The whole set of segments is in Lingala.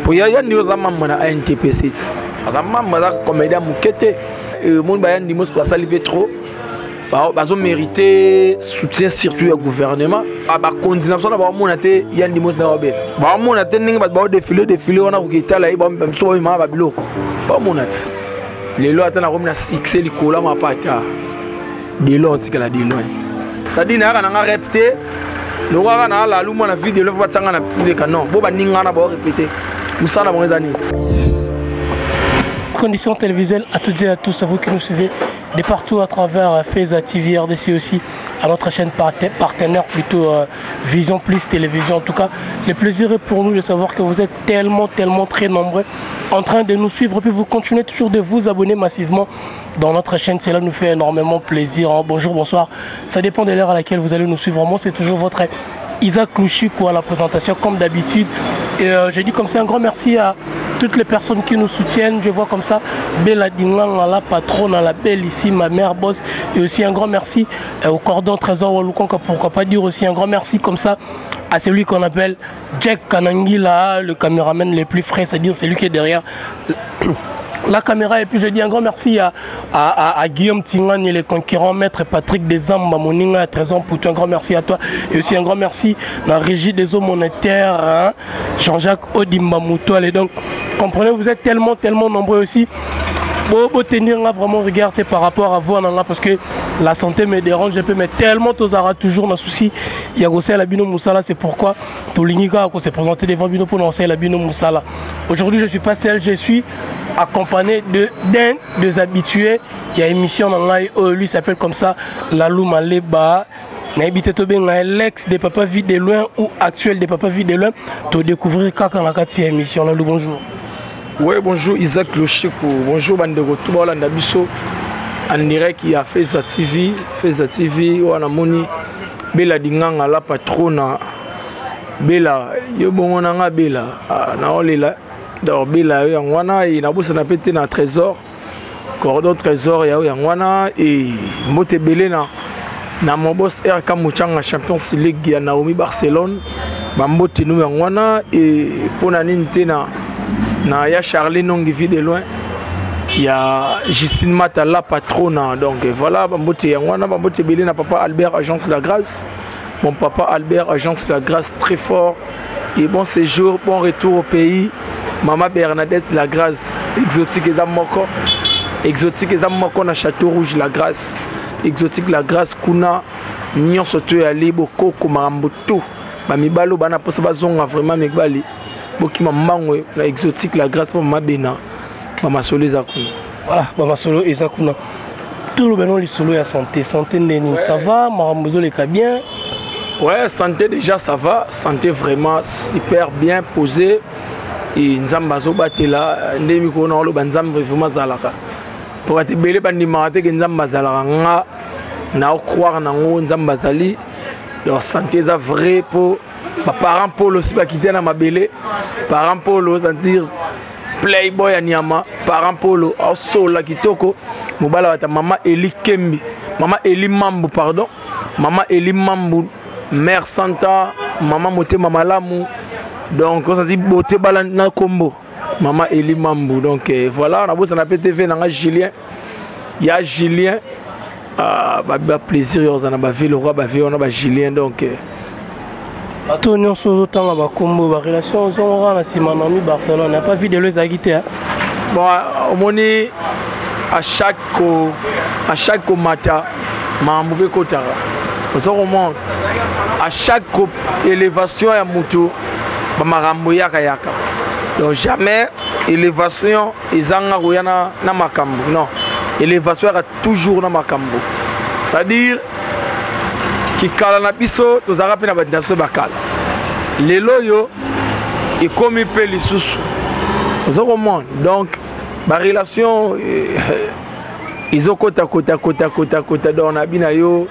pour y a niveau membre na ANTP7 membre comédien mukete monde ba yandi mos pour saliver trop bazo mériter soutien surtout du gouvernement ba condamnation ba mona te yandi mos na obe ba mona te ninga ba défiler wana ukita la ba mso ba ba biloko ba mona te lelo atana comme na succès likola mapata de l'autre que la de loin ça dit na nga répéter le roi na la luma na vidéo le va tsanga na ndeka non bo ba ninga na ba répéter musana bon ezani. Conditions télévisuelles à toutes et à tous, à vous qui nous suivez de partout à travers Feza TV RDC aussi, à notre chaîne partenaire plutôt Vision Plus Télévision. En tout cas, le plaisir est pour nous de savoir que vous êtes tellement très nombreux en train de nous suivre. Puis vous continuez toujours de vous abonner massivement dans notre chaîne. Cela nous fait énormément plaisir. Bonjour, bonsoir. Ça dépend de l'heure à laquelle vous allez nous suivre. Moi, c'est toujours votre Isaac Louchikou à la présentation comme d'habitude. Et j'ai dit comme ça un grand merci à toutes les personnes qui nous soutiennent. Je vois comme ça Bella Dingang, la patronne, la belle ici, ma mère boss. Et aussi un grand merci au cordon Trésor Walukonka, pourquoi pas dire aussi un grand merci comme ça à celui qu'on appelle Jack Kanangila, le caméraman le plus frais, c'est-à-dire celui qui est derrière la caméra. Et puis je dis un grand merci à Guillaume Tingan et les concurrents, maître Patrick Desamba, Moninga, Trésor Poutou, un grand merci à toi. Et aussi un grand merci à la régie des eaux monétaires, hein, Jean-Jacques Odimba Moutoile. Et donc, comprenez, vous êtes tellement nombreux aussi. Pour tenir là, vraiment regarder par rapport à vous, parce que la santé me dérange un peu, mais tellement tous aura toujours un souci. Il y a aussi la Bino Moussala, c'est pourquoi Tolinika s'est présenté devant Bino pour lancer la Bino Moussala. Aujourd'hui, je ne suis pas seul, je suis accompagné d'un des habitués. Il y a une émission dans là, lui s'appelle comme ça, Lalou Maleba. L'ex des Papa Vie de loin ou actuel des Papa Vie de loin, tu découvrir quand on a cette émission. Lalou, bonjour. Oui, bonjour Isaac Louchikou, bonjour Bandego Touba Landabiso, en direct qui a Feza TV, on a moni Bella Dinganga la patrona, Bella, yo bon nga Bella, na olela, d'or Bella yo wana et na bossa na pété na trésor, cordon trésor ya yo wana et mote belé na mon boss RK Mouchanga Champions League ya Naomi Barcelone, ba mote nou wana et pona ninte na ya Charlie Nongivi de loin, il y a Justine Mata la patrona, donc voilà, bambote yangwana, bambote belé na papa Albert Agence La Grâce, mon papa Albert Agence La Grâce très fort, et bon séjour, bon retour au pays, maman Bernadette La Grâce, exotique et moko na Château Rouge La Grâce, exotique La Grâce kuna, nyon soto ya libo koko maramboto, bamibalo bana posa bazonga vraiment mekbali. Boki mamangwe la exotique La Grâce pour ma bena mama solo ezakuna voilà mama solo ezakuna tout le benon li solo ya santé neni ça va marambozo le bien. Ouais, santé déjà ça va, santé vraiment super bien posé et nzamba zo batela ndemi ko na lo banzamba vraiment zalaka pour te belé bandi marate ke nzamba zalaka nga na croire na ngo nzamba zali leur santé ça vrai pour ma parent Paul aussi va quitter dans ma belé parent Paul ça dire playboy à Niama parent Paul au sol la kitoko mobala ta maman Eli Kembi maman Eli Mambu pardon maman Eli Mambu mère Santa maman moté maman Lamu donc on ça dit beauté bala na combo maman Eli Mambu donc voilà on a beau ça na PTV na Julien il y a Julien bah plaisir on a ba vie le roi ba vie on a ba Julien donc bato nyonso ozotanga bakombo barelation ozonga na nsima na mi Barcelone n'a pas vu de leurs agité bon omoni à chaque mata mambo be kotara ozomona à chaque élévation ya mutu ba makambo yaka donc jamais élévation ezanga koyana na makambo non élévation a toujours na makambo c'est-à-dire qui kala na biso tozaka pe na bandapso bakala lelo yo et comme pe lisusu ozokomona donc ba relation izokota kota dans na bina yo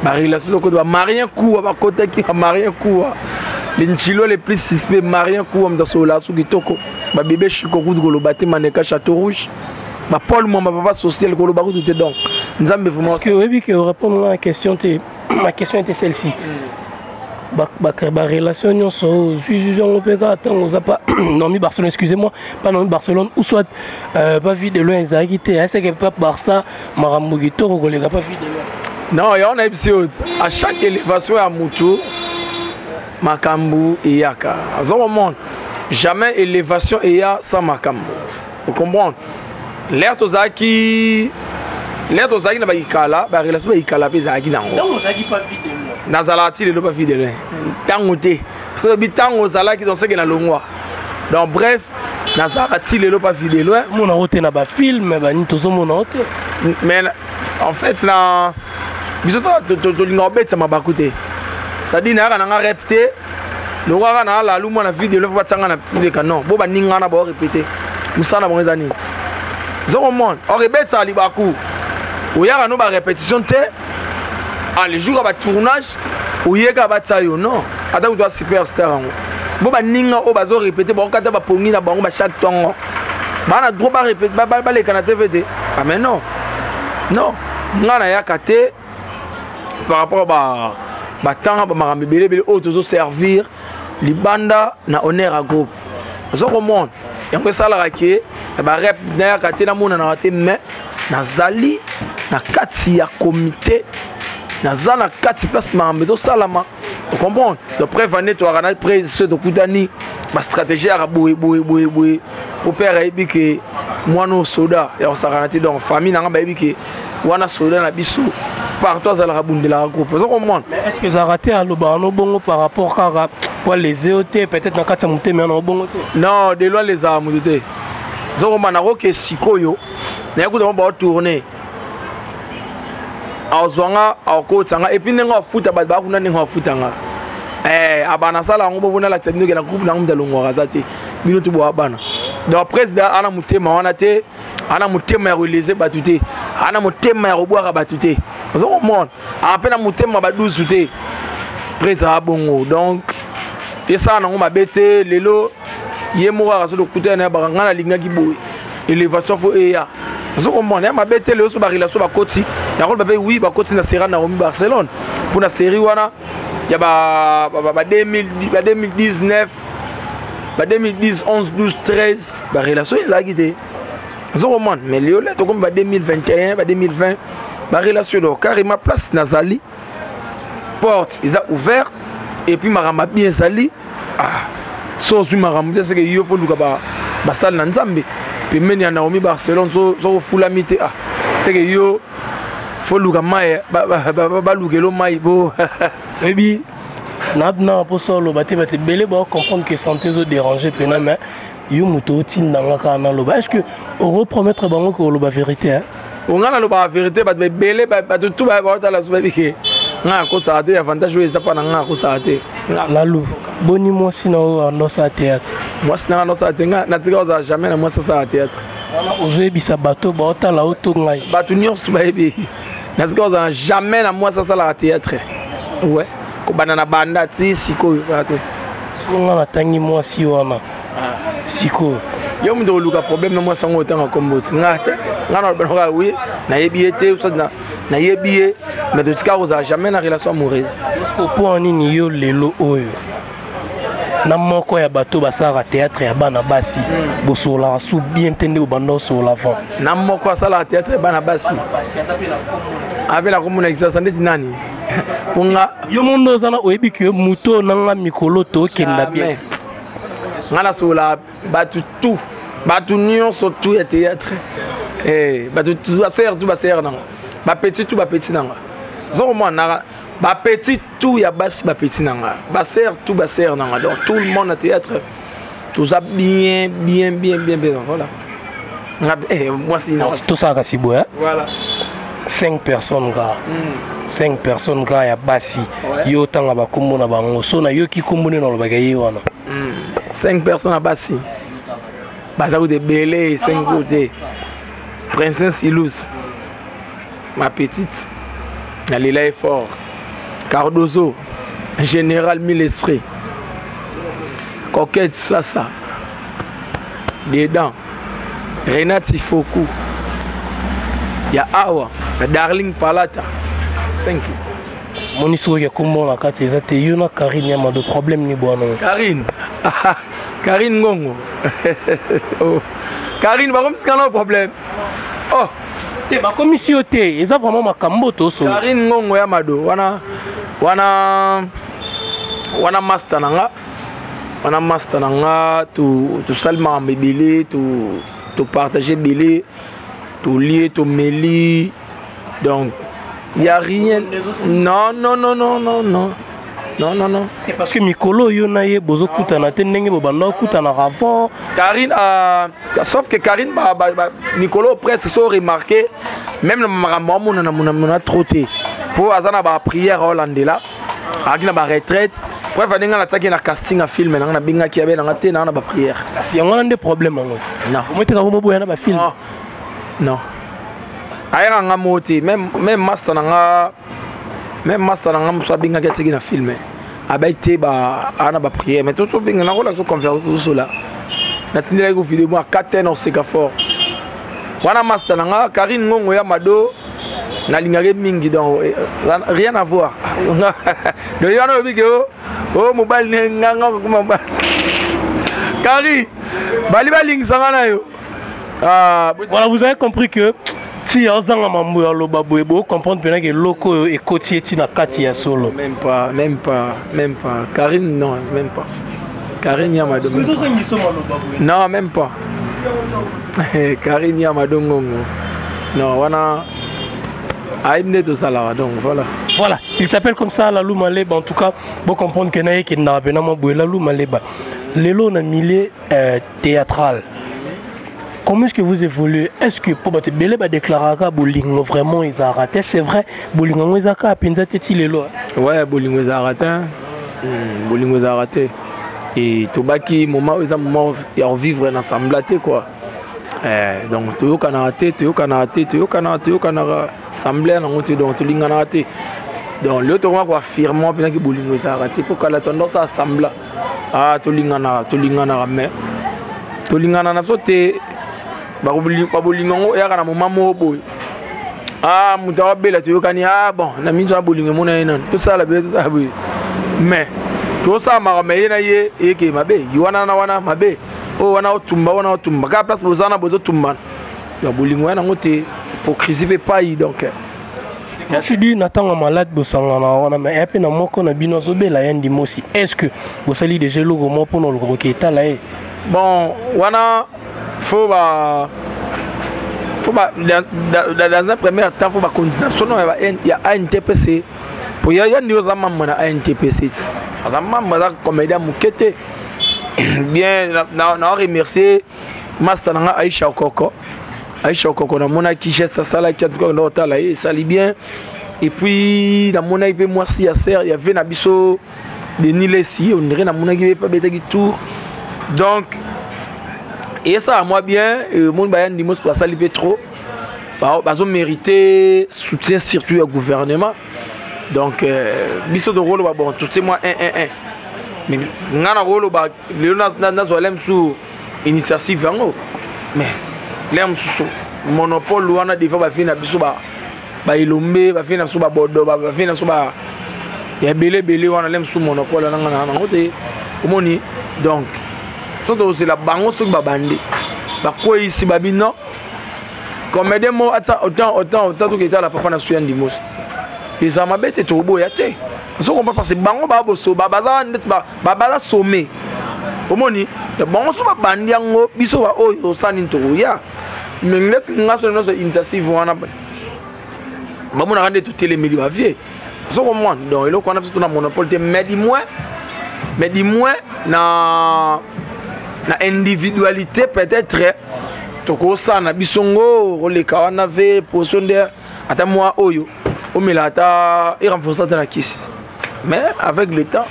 ba relation izokota ba marien kuwa ba kota ki marien kuwa les nchilo les plus suspects marien kuwa mdasola su kitoko ba bébé chiko kudgolo bati maneka Château Rouge ba Paul mon papa social kolo ba kutu donc nzambe vraiment que oui que répondre à la question ma question était celle-ci. relation nyonso on peut attendre pas non Barcelone, excusez-moi, pas non Barcelone ou soit pas vie de loin ezagité est-ce que pas Barça maramugito ko les pas vie de loin. Non, il y a un épisode à chaque élévation à Moutou makambu et yaka. Au monde jamais élévation et ya sans makambu. Vous comprenez? L'air tozaki na baikala, ba relation baikala pe zaki na ngo. Donc zaki pas vie de loin. Nazalati le pas vie de loin. Tangote. Parce que bitango zalaki dans ce que na longwa. Donc bref, nazalati le pas vie de loin. Mon roté na ba film ba ni tozo mon roté. Mais en fait na biso to linga bet ma bakute. Ça dit na nga répéter. Le roi na la lumo na vidéo le pas tsanga na de canon. Bo ba ninga na ba répéter. Musana bon ezani. Zoro monde, on répète ça libaku. Ou y'a no ba répétition te. Ah les jours ba tournage, ou y'a ba tsayo non. Ata ou doit superstar ngo. Bo ba ninga o bazo répéter ba kata ba pongi na bango ba chaque tongo. Ba na droit ba répéter ba les kana TVT. Ah mais non. Non. Ngana ya kate par rapport ba tanga ba marambe belé o tozo servir libanda na honneur à groupe. Zoro monde. Et après ça, la raquette, bah rep d'ailleurs quand tu as mon anaté mais nazali na kati ya comité nazali na kati place mambe do salama. Tu comprends? Donc prévenir toi rana près ceux de kudani ma stratégie à boue au père ebi que moi no soda et on s'arrête donc famille na ba ebi que wana soda na biso partout à la bunde la groupe. Tu comprends? Est-ce que ça a raté à l'obano bongo par rapport à les EOT peut-être na kati monté mais na bongo te? Non, de loin les armes de zoro manaro ke sikoyo na yakuta ba tourner azwanga akotanga et puis nenga futa ba kuna nenga futanga abana sala ngo bona la tsemino ke na groupe na mdalongo razate minutu bo abana donc président ana mutema wana te ana mutema ya relaiser batute ana mutema ya robwa batute zoro monde apena mutema ba 12 te président bongo donc et ça na ngoma bete lelo yemora raso lokuta na bakanga na linga kiboy élévation fo eya zo komona ma bete le so ba relation ba koti ya ko ba oui ba koti na Serra na Romi Barcelone pour na série wana ya ba 2019 ba 2010 11 12 13 ba relation ezagite zo komona mais lelo to comme ba 2021 ba 2020 ba relation do carrément place nazali porte ils a ouvert et puis maramba bien sali so su maramba c'est que yo faut luka ba sal na nzambe puis meni na Romi Barcelone so fulamite c'est que yo faut luka mai ba lukelo mai bo et puis na pour solo bate belé ba comprendre que santé zo déranger pena mais yo muto tinanga kana lo est-ce que on repromettre bango ko lo ba vérité hein on a lo ba vérité ba belé ba tout ba la so ba bike nga ko sa te avantage oui ça pas nga ko sa te la lou boni moi sinon dans sa théâtre moi sinon dans sa théâtre na tika za jamais na moi ça théâtre aujourd'hui bisa bateau ba ota la auto ngai bateau nyonso ba ebi na tika za jamais na moi ça la théâtre ouais ko banana banda ti siko bateau so nga na tangi moi si wana siko yo mdo luka problème na moi sango tanga komboti ngate ngana ba oui na yebiete so na yebié mais de tout cas vous a jamais na relation amoureuse parce que pour nini yo lelo oyo na moko ya bato basara théâtre ya bana basi bosola su bien tende au bando sur l'avant na moko sala théâtre ya bana basi avec la commune existence ndeti nani ponga yo mondo zana oyebi que muto nanga mikolo to kenda bien ngana sola batu tout batu nyonso tout ya théâtre batu tout ba ser nanga ba petit tout ba petit nanga zo mo na ba petit tout ya basi ba petit nanga ba ser nanga donc tout le monde à théâtre tout ça bien voilà moi c'est tout ça kasibo hein voilà 5 personnes gars 5 personnes gars ya basi yo tanga ba komona bango so na yo ki kombone na lo ba gayi wana 5 personnes à basi baza ko de belé 5 côtés princesse Ilous ma petite Nalila est fort Cardozo général mille esprits coquette Sasa dedans Renati Foku ya Awa Darling Palata 5 Mon histoire est comme la carte, c'est une Karine, il y a de problème ni bon. Karine, Karine Ngongo. Karine, par contre, c'est un problème. Oh, t'es ma commission, t'es, ils ont vraiment ma camboto. Karine Ngongo Yamado, wana master nanga, tu seulement bébélé, tu partager bébélé, tu lier, tu mêler, donc. Il n'y a rien. Non. C'est parce que Mikolo, il y a besoin de Karine, sauf que Karine, Mikolo presque sont remarqué, même le maman on a trotté. Pour Azana ba prière hollandais là, avec la retraite. Bref, on a attaqué la casting à film, on a bien qui avait dans la tête, on a ba prière. Si on a des problèmes, non. Vous mettez comment vous avez film? Non. Aïra nga moti même master nga musa binga ketiki na film abaité ba ana ba prière mais tout binga na ko conférence tout là na tindira ko vidéo moi 4 ans c'est fort wana master nga Karine Ngongo Yamado na lingare mingi donc rien à voir donc yana obi ke oh mobile nga kuma Karine bali baling sanga na yo voilà, vous avez compris que si on a comprendre bien que loco et côtier tina katia solo. Même pas. Karine non, même pas. Karine Yamado. Non, même pas. Karine Yamado Ngongo. Non, wana aimne tout ça là donc voilà. Voilà, il s'appelle comme ça la Maleba en tout cas, vous comprendre que naïe qui n'a pas la Maleba. Lelo na milieu théâtral. Comment est-ce que vous évoluez? Est-ce que pour votre belle déclarer que Bolingo vraiment ils ont raté? C'est vrai, Bolingo ils ont raté Lelo. Ouais, Bolingo ils ont raté. Bolingo ils ont raté. Et tout baki moment ils ont moment à vivre ensemble quoi. Donc tu as raté, tu as semblé dans mon donc tu as raté. Donc l'autre moment quoi affirmant bien que Bolingo ils ont raté pour que la tendance à assembler. Ah tu l'ingana mais tu l'ingana na sauté. Babolingo ya kana mama boy ah mutawa bela to yokani ah bon na minzo bolingo mona ina to sala be sabu mais to sa ma me na ye eke mabe yiwana na wana mabe o wana otumba ka place bozana bozo tumba ya bolingo na ngote hypocrisie pe pas donc je suis dit natanga malade bosangana wana mais epe na moko na bino zo bela yandi mosi est-ce que vous sali déjà le roman pour nous le roqueta là bon wana faut dans un premier temps faut continuation il y a ANTPC pour y a niveau zamama na ANTPC zamama za comédien mukete bien na remercier master na Aïcha Okoko na mona qui geste sala qui en tout cas dans hôtel et ça lit bien et puis na mona ipe moi si il y avait na biso de Nilesi on dirait na mona qui pas bête qui tour donc et ça, moi bien, mon bayan dit moi ça libère trop. Ils ont mérité soutien surtout au gouvernement. Donc, biso de rôle bon, tout c'est moi 1. Mais ngana rôle ba Léonard Zolem sous initiative ngo. Mais l'aime sous monopole wana defa ba fina biso ba ilombe ba fina sous ba bodo ba fina sous ba ya belé wana l'aime sous monopole ngana ngote. Komoni donc c'est la bango sur babandi quoi ici babino comme des mots autant tout qui était la papa na suyan dimos et ça m'a bête tout beau yate so on peut passer bango babo so babaza net babala sommet omoni le bango so babandi yango biso ba oyo sani to ya mais net ngaso no initiative wana mamona rande tout télémédia ba vie so comment donc il ko na tout na monopole mais dis-moi na individualité peut-être toko sana bisongo oleka wana ve posonde ata moi oyo omela ata et renforcer la kisi mais avec le temps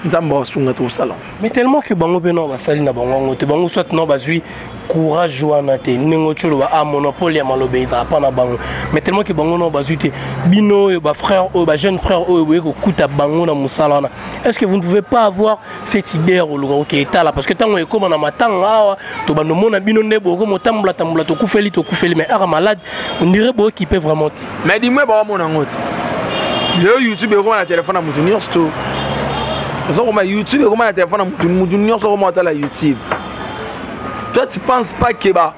nzamba sunga to salon mais tellement que bango beno ba sali na bango te bango soit non bazui courage wana te ningo cholo ba monopole ya malobe za pa na bango mais tellement que bango non bazui te bino ba frère ba jeune frère oyo ko kuta bango na musala na est-ce que vous ne pouvez pas avoir cette idée au logo qui est là parce que tango ekoma na matanga to bando mona bino ndebo ko motambula to kufeli mais ara malade on dirait bo qui peut vraiment mais dis-moi ba mona ngoti le YouTube est comme un téléphone à moutonnier sto ça comme YouTube est comme un téléphone à moutonnier ça comme à la YouTube toi tu penses pas que ba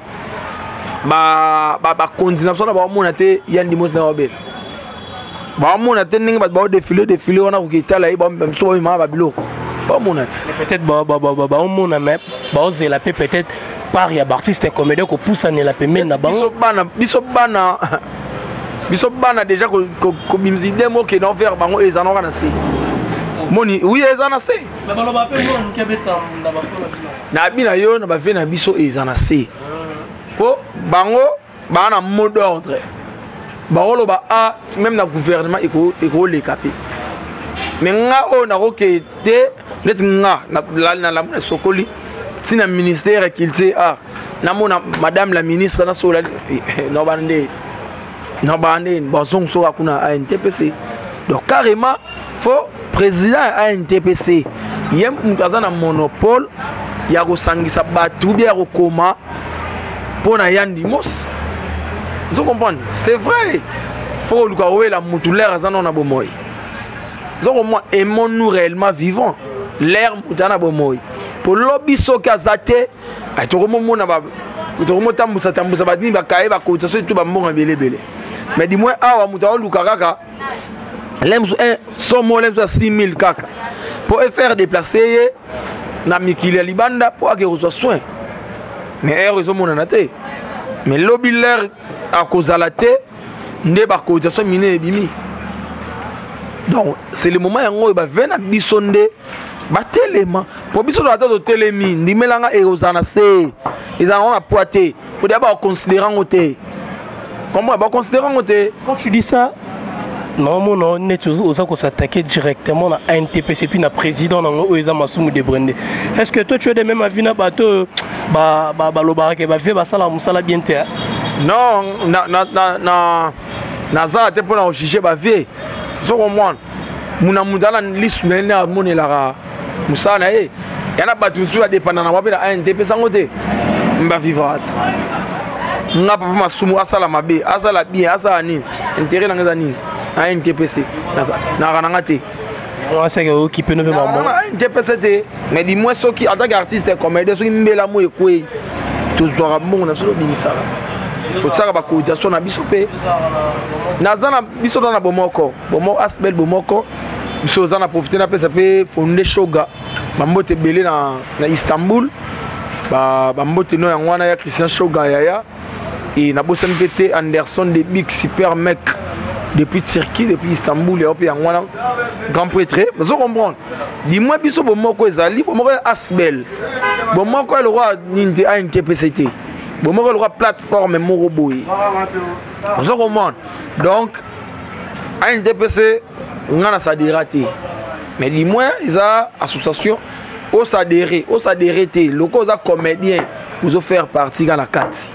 continuation na ba monate yandi mos na obel ba monate ninga ba défiler on a ko kitala ba même so ma ba biloko ba monate peut-être ba on a même ba oser la paix peut-être par ya artiste et comédien ko pousse na la paix mais na ba biso bana déjà ko bimzi demo ke non faire bango ezana kana se moni oui ezana se mais ba lo ba pe mo nkebeta na ba na bina yo na ba fe na biso ezana se po bango bana mot d'ordre bango ba a même na gouvernement eko le capé mais nga o na ko te net nga na la sokoli tina ministère culture na mona madame la ministre na sola no bande na bande bazong so akuna ANTPC donc carrément faut président ANTPC yem mutazana monopole ya ko sangisa batu bia ko koma pona yandi mos vous comprenez c'est vrai faut le quoi la mutulaire azana na bomoy zoko moi aimons-nous réellement vivants l'air mutana bomoy pour lobby so kazate atoko mona ba utoko tambusa badini bakaye bakota so tout ba mbonga belebele mais dis-moi awa mutao lukakaka lemso son mo lemso 6000 kaka pour faire déplacer na mikili libanda pour que reçoit soin mais heureusement mon anaté mais lobby l'air à cause la tête nde ba cotisation mine bimi donc c'est le moment yango ba vena bisonde ba telema pour biso do ato telemi ndimelanga erozana se ezanga na poité pour d'abord considérant côté comment ba considérant côté quand tu dis ça non mon net aux s'attaquer directement à NTPC puis na président nango eza Masumu de Brende est-ce que toi tu as des mêmes avis na bato ba lobarake ba vie ba sala musala bien te non na za te pona juger ba vie so comprendre muna mudala liste na monela musana yana batu su dépendant na wabe na NTPC ngote mba vivrat nga papa Masumu asala mabe asala bien asala nini intérêt na ngeza nini à NTPC na rananga te on sait que qui peut nous faire bon NTPC mais dis-moi ceux qui en tant qu'artiste comédien ceux qui mbela mo ekwe tous doit bon na solo bimisala pour ça ba cotisation na biso pe na zana biso na bomoko asbel bomoko biso zana profiter na pesa pe fondé shoga bambote belé na Istanbul bambote no yangwana ya Christian Shoga yaya et na bossem pété Anderson de Big Super Mec depuis Turquie, depuis Istanbul, et puis en grand prêtre. Vous comprenez? Dis-moi, biso bomoko ezali, bomoko asbel, bomoko le roi ninte a une TPCT, bomoko le roi plateforme moroboui. Vous comprenez? Donc, a une TPC, on a sa dérate. Mais dis-moi, ils ont association, au s'adhérer, le cause comédien, vous ont faire partie dans la carte.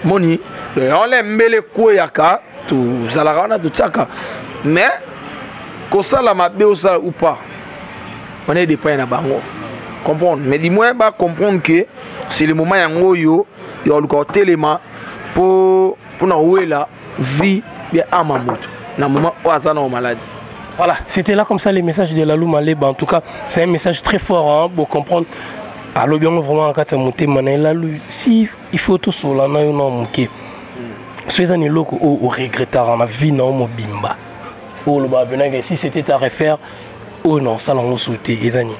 Moni, on l'aime les koyaka. Tout zalarana tout ça mais que ça la mabe ou pas on est des points na bango comprendre mais dis-moi pas comprendre que c'est le moment yango yo le côté élément pour na ouela vie bien à mamoto na moment où ça na maladie. Voilà, c'était là comme ça les messages de Lalou Maleba. En tout cas c'est un message très fort pour comprendre alors bien vraiment quand ça monter Lalou si il faut tout sur la na yo na moké soyez un loko au regrettar ma vie non mon bimba oh le babena si c'était à refaire oh non ça l'on sauté les amis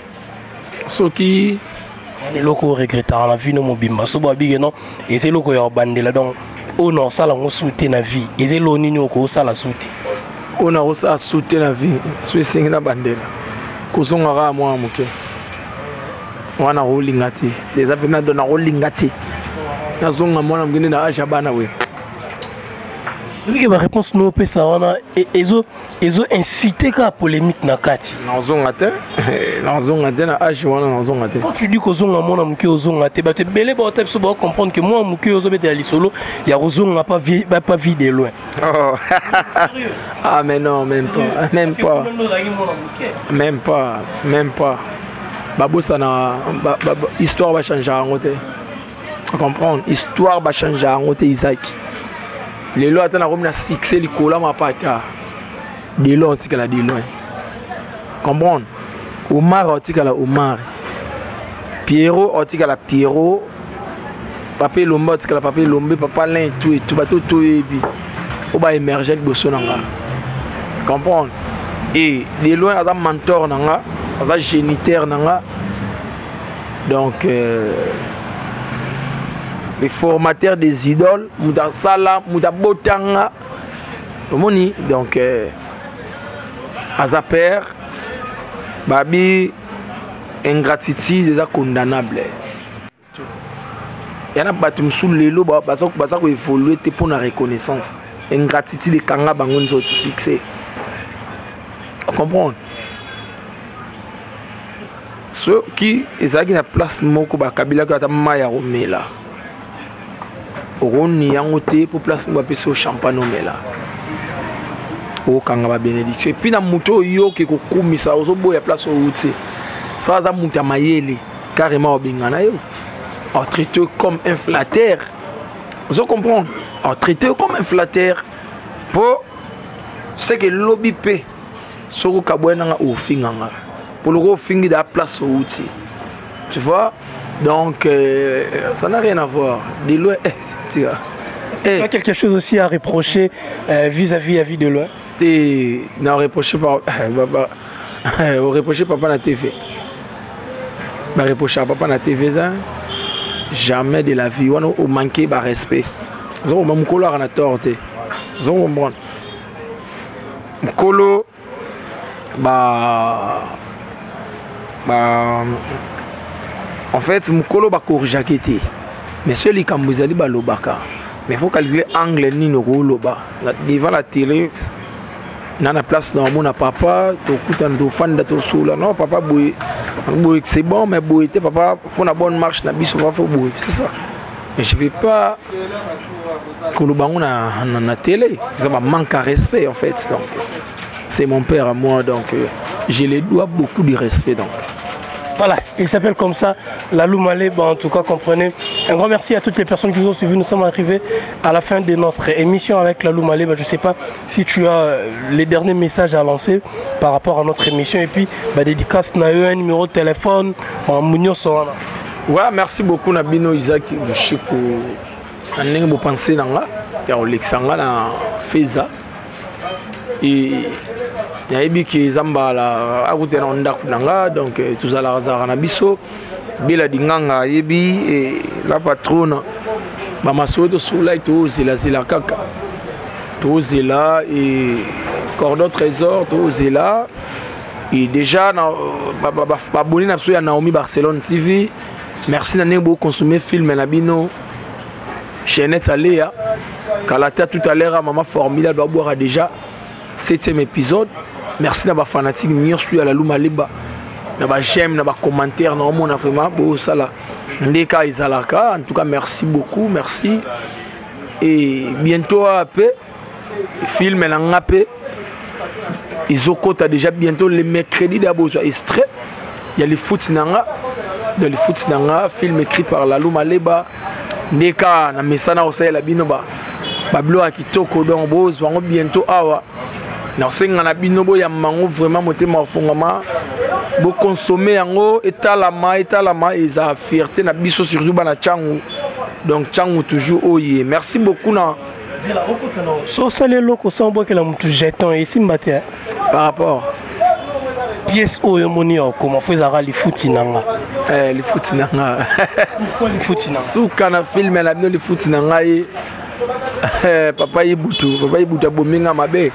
ce qui les locaux regrettar ma vie non mon bimba so babi non et c'est loko ya bandela donc oh non ça l'on sauté na vie et c'est l'oni nyoko ça la sauté on a ça sauté la vie soyez singa na bandela kozonga ka moi moke wana rolingati les apena dona rolingati na zonga mwana mgine na aja bana we. Oui, ma réponse nous peut ça on a ezo incité ka polémique na kati. Nazongate na âge wana nazongate. Quand tu dis que zonga mona muke ozongate ba te belé ba te so ba comprendre que moi muke ozobete ya lisolo ya ozonga pas vie de loin. Oh. Ah mais non même pas. Babosa na histoire va changer en côté. Comprendre histoire va changer en côté Isaac. Les lois attendent à succès les colas ma pata. Delo otikala Delo. Comprendre? Omar otikala Omar. Pierrot otikala Pierrot. Papa Lomba otikala Papa Lomba, papa Lin tout et tout bateau tout et bi. Oba émerger bosso nanga. Comprendre? Et Delo a un mentor nanga, a un géniteur nanga. Donc les formateurs des idoles, Mouda Sala, Mouda Botanga. Donc à sa père, Babi, ingratitude déjà condamnable. Il y en a battu sous les lots, parce que évoluer pour la reconnaissance. Ingratitude de Kanga Bangon tout succès. Comprendre? Ceux qui ont la place Moko Bakabila qui a Maya Romela. Roni Yangote pour place Mbappé au champagne Romela. Au Kanga bénédiction. Et puis dans Mouto Yo qui est comme ça, au Zobo, il y a place au route. Ça va Mouta Mayele, carrément au Bingana Yo. On traite comme un flatteur. Vous comprenez? On traite comme un flatteur. Pour ce que lobby paie. Ce que Kabouena au Finganga. Pour le gros finger de la place au outil. Tu vois? Donc, ça n'a rien à voir. Des lois. Est-ce qu'il y a quelque chose aussi à reprocher vis-à-vis de loin? Non, reprocher pas. Reprocher papa na TV. Reprocher papa na TV, jamais de la vie. On manque de respect. On a Mukolo à la torte. On a Mukolo. En fait, Mukolo va corriger. Mais celui qui a dit Lobaka. Mais il faut calculer l'angle ni le loba. Devant la télé, dans la place dans mon papa, tu as fan de ton soul. Non, papa, c'est bon, mais papa, pour la bonne marche, c'est ça. Mais je ne vais pas que le banc na la télé. Ça manque de respect en fait. Donc, c'est mon père à moi, donc je lui dois beaucoup de respect. Donc. Voilà, il s'appelle comme ça, Lalou Malé. Bon, en tout cas, comprenez. Un grand merci à toutes les personnes qui nous ont suivis. Nous sommes arrivés à la fin de notre émission avec Lalou Malé. Je ne sais pas si tu as les derniers messages à lancer par rapport à notre émission. Et puis, dédicace, na un numéro de téléphone, en Mounio Soana. Ouais, merci beaucoup, Nabino Isaac, le Chico. On a pensé dans là, il y a Alexandra dans Feza. Et il y a des qui Zamba là, à côté de donc tout à l'heure, Nabiso, Bela Dinganga, Yebi, et la patronne, Bamaso de Soula, tout Zela Zela Kaka, tout Zela, et Cordon Trésor, tout Zela. Et déjà, abonné à Naomi Barcelone TV. Merci d'avoir consommé le film Nabino. Chez Net Aléa. Kalata tout à l'heure, maman formidable, a déjà 7e épisode. Merci d'avoir fanatique. Merci à la Louma Liba. J'aime, d'avoir commentaire. On a vraiment beau ça là. En tout cas, merci beaucoup. Merci. Et bientôt, après, film est Isoko a déjà bientôt les mercredis d'abord extrait. Il y a les foot nanga. Dans les foot nanga, film écrit par la Louma Leba. Neka na mesana osai la binoba. Bablo akitoko donc boz bango bientôt awa. Na senga na binobo ya mango vraiment motema fongama. Bo consommer yango etalama eza fierté na biso surtout bana changu. Donc changu toujours oye. Merci beaucoup na Zela okotano. So sale loko so boke la mutu jeton ici mbate. Par rapport pièce oyo moni comment faisara les foot nanga. Les foot nanga. Pourquoi les foot nanga? Souka na film la les foot nanga papa Ibutu bominga mabe.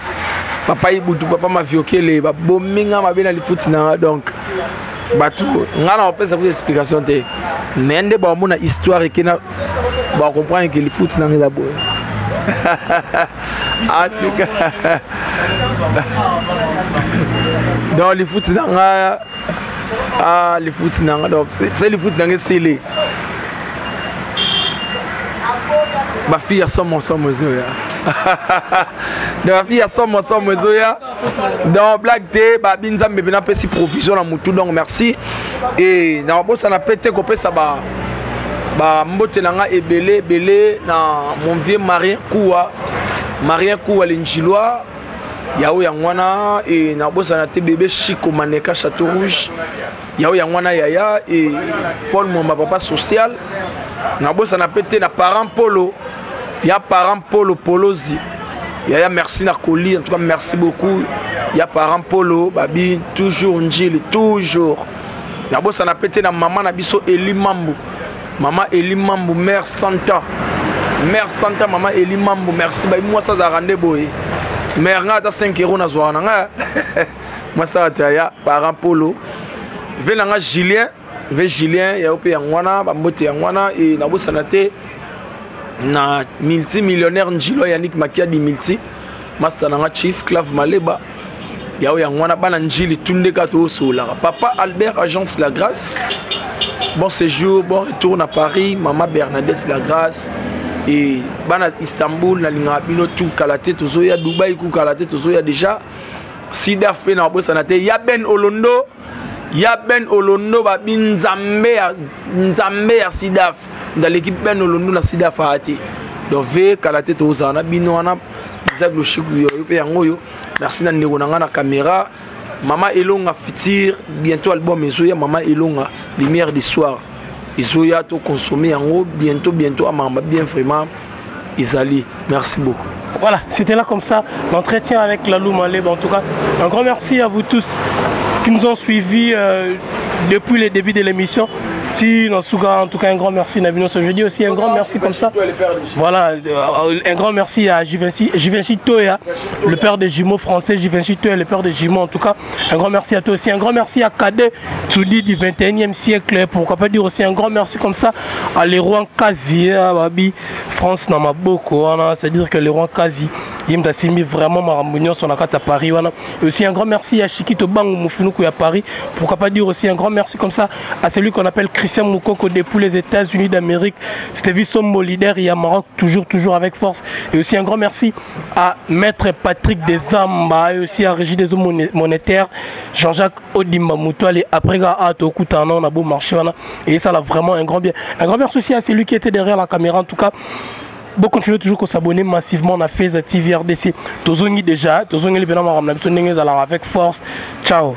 Papa Ibutu papa maviokele ba bominga mabe na les foot nanga donc batu ngana on peut savoir explication te. Nende ba mona histoire et na ba comprendre que les foot nanga d'abord. Dans les foot nanga les foot nanga donc c'est les foot nanga c'est les ma fille a son zoya ma fille a son zoya dans Black Day ba binza mbebe na pesi provision na mutu donc merci et na bossa na pété ko pesa ba mbote nanga ebele na mon vieux Marien Koua l'Inchilois Yao Yangwana et Nabosana bébé Chico Maneka Château Rouge. Yao Yangwana Yaya et Paul Moma papa social. Nabosana pété na parent Polo. Ya parent Polo Polozi. Yaya merci na Koli, en tout cas merci beaucoup. Ya parent Polo, Babi toujours Njili toujours. Nabosana pété na maman Nabiso Eli Mambu. Maman Eli Mambu mère Santa. Mère Santa maman Eli Mambu merci ba moi ça za rande boy. Mère ngata 5 euros na zwana nga. Moi ça ya parent Polo. Venanga Julien, Julien ya ope yangwana ba mbote yangwana et Nabosana té na multimillionnaire Njilo Yannick Makiadi multi master nanga chief Clave Maleba yao yangwana bana Njili tunde kato sola papa Albert agence La Grâce bon séjour bon retour à Paris maman Bernadette La Grâce et bana Istanbul na linga bino tout kalate tozoya Dubaï ku kalate tozoya déjà sida fait na bosana te ya Ben Olondo babi nzambe ya Sidaf dans l'équipe Ben Olondo na Sidaf ati donc ve kalate tozana bino wana Isaac Loshiku yo pe yangoyo merci na ndeko nanga na caméra Mama Elonga Fitir bientôt album ezoya Mama Elonga lumière du soir ezoya to consommer yango bientôt amamba bien vraiment Isali merci beaucoup. Voilà, c'était là comme ça l'entretien avec Lalou Maleba. En tout cas, un grand merci à vous tous qui nous ont suivis depuis le début de l'émission. En tout cas, un grand merci Navino. Je dis aussi un grand merci comme ça. Voilà, un grand merci à Givenchy Toya, le père des jumeaux français. Givenchy Toya, le père des jumeaux. En tout cas, un grand merci à toi aussi. Un grand merci à Cadet Tsoudi du 21e siècle. Pourquoi pas dire aussi un grand merci comme ça à Leroy Kazi, Babi France Namaboko. C'est-à-dire que Leroy Kazi, il m'a mis vraiment ma sur la carte à Paris. Et aussi un grand merci à Chikito Bang Moufunuku à Paris. Pourquoi pas dire aussi un grand merci comme ça à celui qu'on appelle Christian Moukoko depuis les États-Unis d'Amérique, Stevie Sommo leader et à Maroc toujours avec force. Et aussi un grand merci à Maître Patrick Desamba et aussi à Régie des eaux monétaires Jean-Jacques Odimba Moutoual et après Ato Koutana on a beau marcher et ça là vraiment un grand bien. Un grand merci aussi à celui qui était derrière la caméra en tout cas. Bon, continuez toujours à s'abonner massivement à FaZa TV RDC. Tozongi déjà, Tozongi les bénins avec force. Ciao.